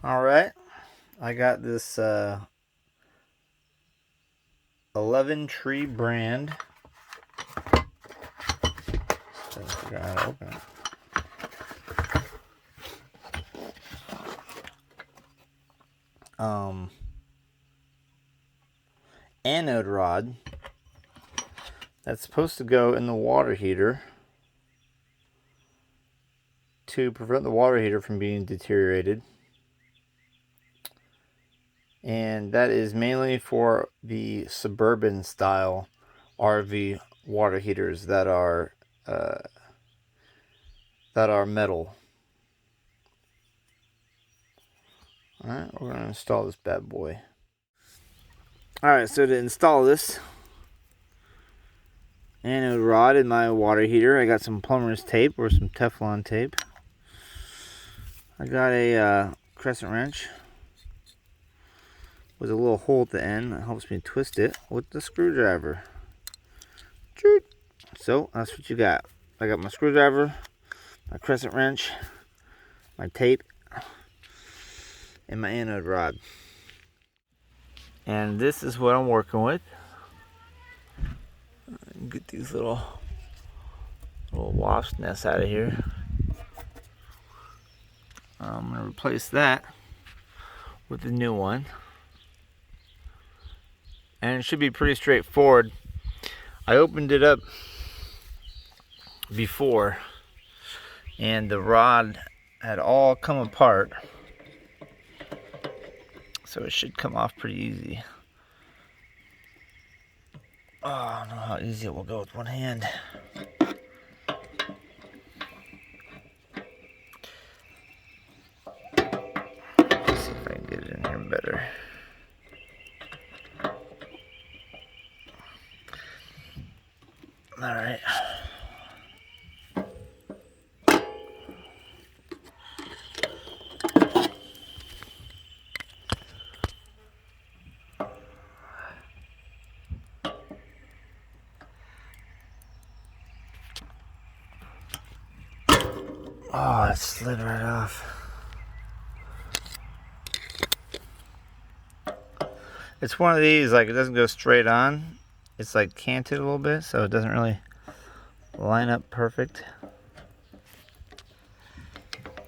Alright, I got this 11 Tree brand. Trying to figure out how to open it. Anode rod that's supposed to go in the water heater to prevent the water heater from being deteriorated. And that is mainly for the Suburban style RV water heaters that are metal. Alright, we're going to install this bad boy. Alright, so to install this anode rod in my water heater, I got some plumber's tape or some Teflon tape. I got a crescent wrench with a little hole at the end that helps me twist it with the screwdriver. So that's what you got. I got my screwdriver, my crescent wrench, my tape, and my anode rod. And this is what I'm working with. Get these little wasp nests out of here. I'm going to replace that with the new one. And it should be pretty straightforward. I opened it up before and the rod had all come apart. So it should come off pretty easy. Oh, I don't know how easy it will go with one hand. Let's see if I can get it in here better. All right. Oh, it slid right off. It's one of these, like, it doesn't go straight on. It's like canted a little bit, so it doesn't really line up perfect.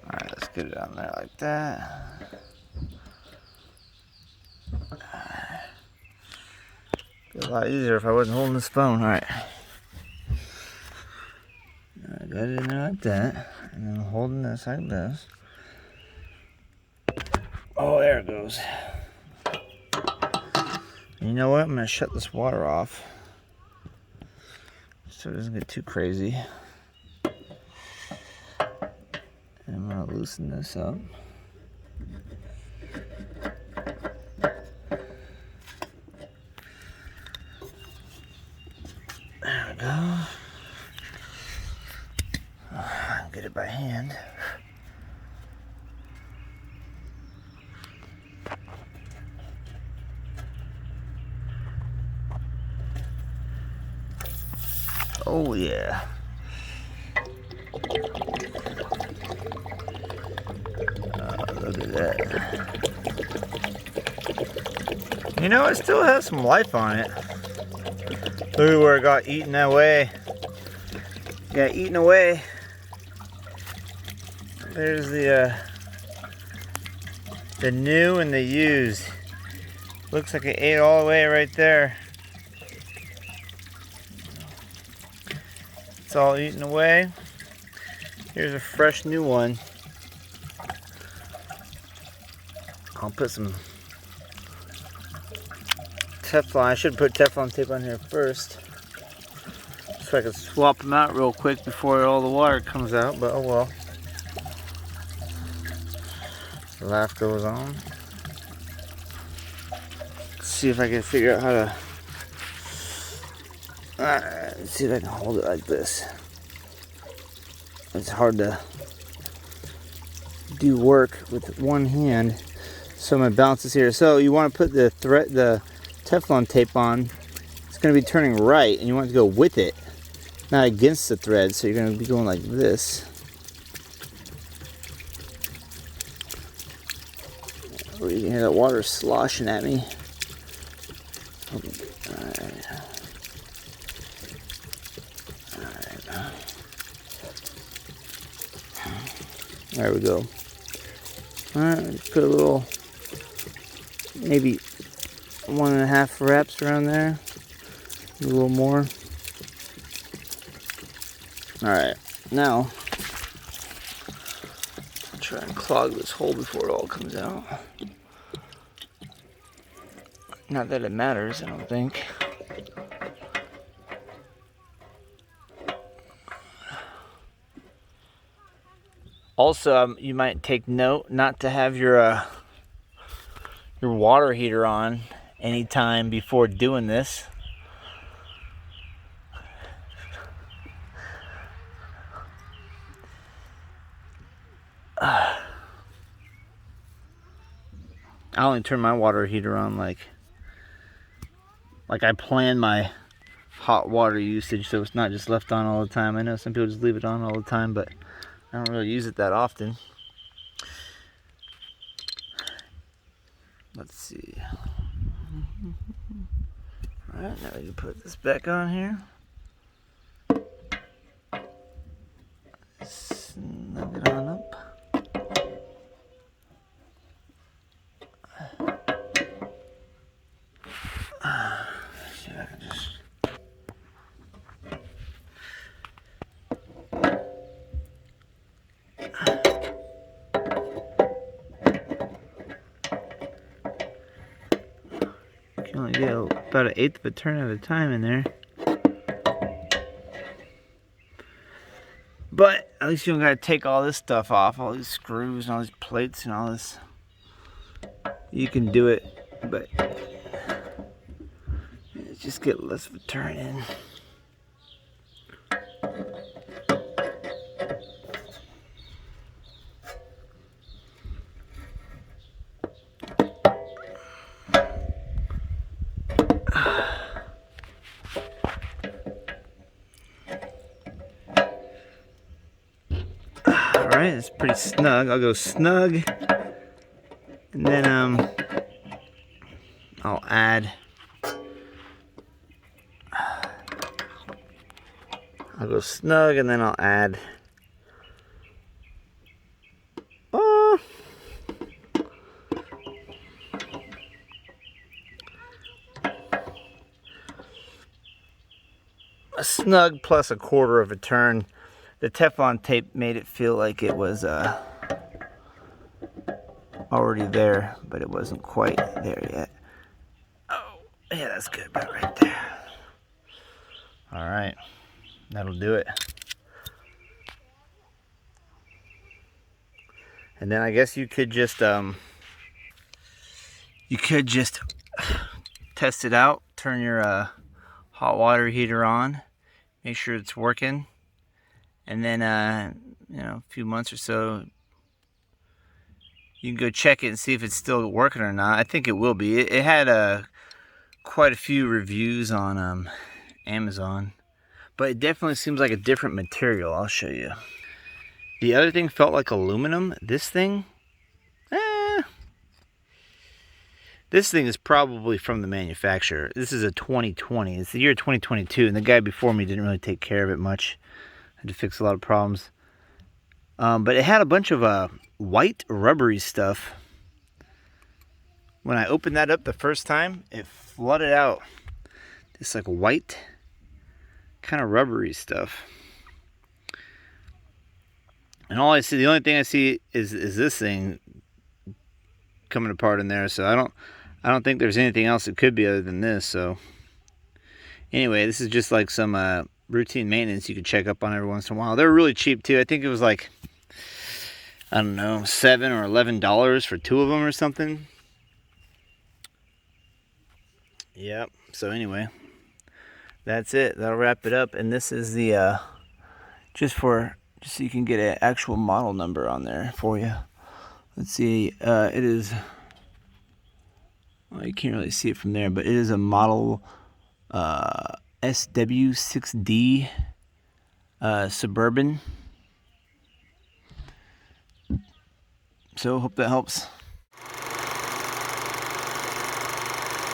Alright, let's get it on there like that. Be a lot easier if I wasn't holding this phone. Alright. I got it in there like that. And then I'm holding this like this. Oh, there it goes. You know what? I'm going to shut this water off so it doesn't get too crazy. And I'm going to loosen this up. There we go. I'll get it by hand. Oh yeah. Look at that. You know, it still has some life on it. Look at where it got eaten away. Got eaten away. There's the new and the used. Looks like it ate all the way right there. It's all eaten away. Here's a fresh new one. I'll put some Teflon. I should put Teflon tape on here first, so I can swap them out real quick before all the water comes out, but oh well. Laugh goes on. Let's see if I can figure out how to... let's see if I can hold it like this. It's hard to do work with one hand, so I'm gonna bounce this here. So you want to put the Teflon tape on. It's gonna be turning right, and you want it to go with it, not against the thread. So you're gonna be going like this. Oh, you can hear that water sloshing at me. Alright. There we go. Alright, put a little, maybe 1.5 wraps around there. A little more. Alright, now I'll try and clog this hole before it all comes out. Not that it matters, I don't think. Also, you might take note not to have your water heater on anytime before doing this. I only turn my water heater on like I plan my hot water usage, so it's not just left on all the time. I know some people just leave it on all the time, but I don't really use it that often. Let's see. Alright, now we can put this back on here. Snug it on up. See if I can just... You can only get about 1/8 of a turn at a time in there. But at least you don't gotta take all this stuff off, all these screws and all these plates and all this. You can do it, but just get less of a turn in. Alright, it's pretty snug. I'll go snug, and then I'll add, I'll go snug, and then I'll add a snug plus 1/4 of a turn. The Teflon tape made it feel like it was already there, but it wasn't quite there yet. Oh, yeah, that's good, about right there. All right, that'll do it. And then I guess you could just test it out. Turn your hot water heater on, make sure it's working, and then you know, a few months or so, you can go check it and see if it's still working or not. I think it will be. It had quite a few reviews on Amazon, but it definitely seems like a different material. I'll show you. The other thing felt like aluminum. This thing, this thing is probably from the manufacturer. This is a 2020. It's the year 2022, and the guy before me didn't really take care of it much. Had to fix a lot of problems. But it had a bunch of white rubbery stuff. When I opened that up the first time, it flooded out this like white kind of rubbery stuff. And all I see, the only thing I see is this thing coming apart in there. So I don't think there's anything else it could be other than this. So anyway, this is just like some routine maintenance you could check up on every once in a while. They're really cheap too. I think it was like, I don't know, $7 or $11 for 2 of them or something. Yep. So anyway, that's it. That'll wrap it up. And this is the just so you can get an actual model number on there for you. Let's see. It is. Well, you can't really see it from there, but it is a model SW6D Suburban. So hope that helps.